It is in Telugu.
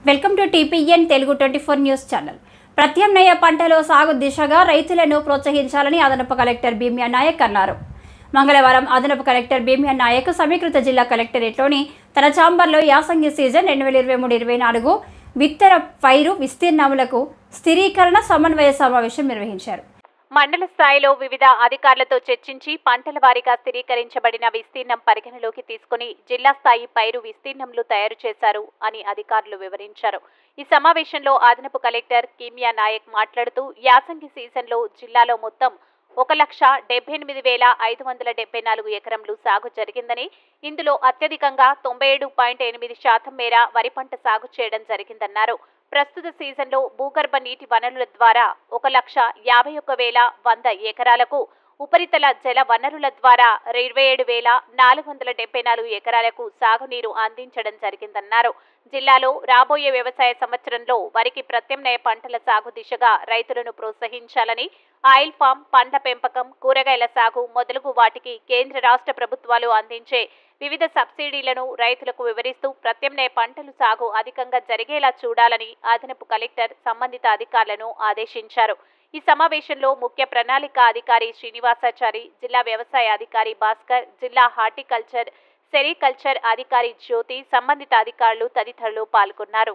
Welcome to TPN Telugu 24 news channel. ప్రత్యామ్నాయ పంటలో సాగు దిశగా రైతులను ప్రోత్సహించాలని అదనపు కలెక్టర్ భీమ్యా నాయక్ అన్నారు. మంగళవారం అదనపు కలెక్టర్ భీమ్యా నాయక్ సమీకృత జిల్లా కలెక్టరేట్లోని తన ఛాంబర్లో యాసంగి సీజన్ 2023-24 విత్తన పైరు విస్తీర్ణములకు స్థిరీకరణ సమన్వయ సమావేశం నిర్వహించారు. మండల స్థాయిలో వివిధ అధికారులతో చర్చించి పంటల వారీగా స్థిరీకరించబడిన విస్తీర్ణం పరిగణలోకి తీసుకుని జిల్లా స్థాయి పైరు విస్తీర్ణంలు తయారు చేశారు అని అధికారులు వివరించారు. ఈ సమావేశంలో అదనపు కలెక్టర్ భీమ్యా నాయక్ మాట్లాడుతూ యాసంగి సీజన్లో జిల్లాలో మొత్తం 1,78,574 ఎకరంలు సాగు జరిగిందని, ఇందులో అత్యధికంగా 97.8% మేర వరి పంట సాగు చేయడం జరిగిందన్నారు. ప్రస్తుత సీజన్లో భూగర్భ నీటి వనరుల ద్వారా 1,51,100 ఎకరాలకు, ఉపరితల జల వనరుల ద్వారా 27,474 ఎకరాలకు సాగునీరు అందించడం జరిగిందన్నారు. జిల్లాలో రాబోయే వ్యవసాయ సంవత్సరంలో వరికి ప్రత్యామ్నాయ పంటల సాగు దిశగా రైతులను ప్రోత్సహించాలని, ఆయిల్ ఫామ్, పండ్ల పెంపకం, కూరగాయల సాగు మొదలగు వాటికి కేంద్ర రాష్ట్ర ప్రభుత్వాలు అందించే వివిధ సబ్సిడీలను రైతులకు వివరిస్తూ ప్రత్యామ్నాయ పంటలు సాగు అధికంగా జరిగేలా చూడాలని అదనపు కలెక్టర్ సంబంధిత అధికారులను ఆదేశించారు. ఈ సమావేశంలో ముఖ్య ప్రణాళిక అధికారి శ్రీనివాసాచారి, జిల్లా వ్యవసాయ అధికారి భాస్కర్, జిల్లా హార్టికల్చర్, సెరికల్చర్ అధికారి జ్యోతి, సంబంధిత అధికారులు తదితరులు పాల్గొన్నారు.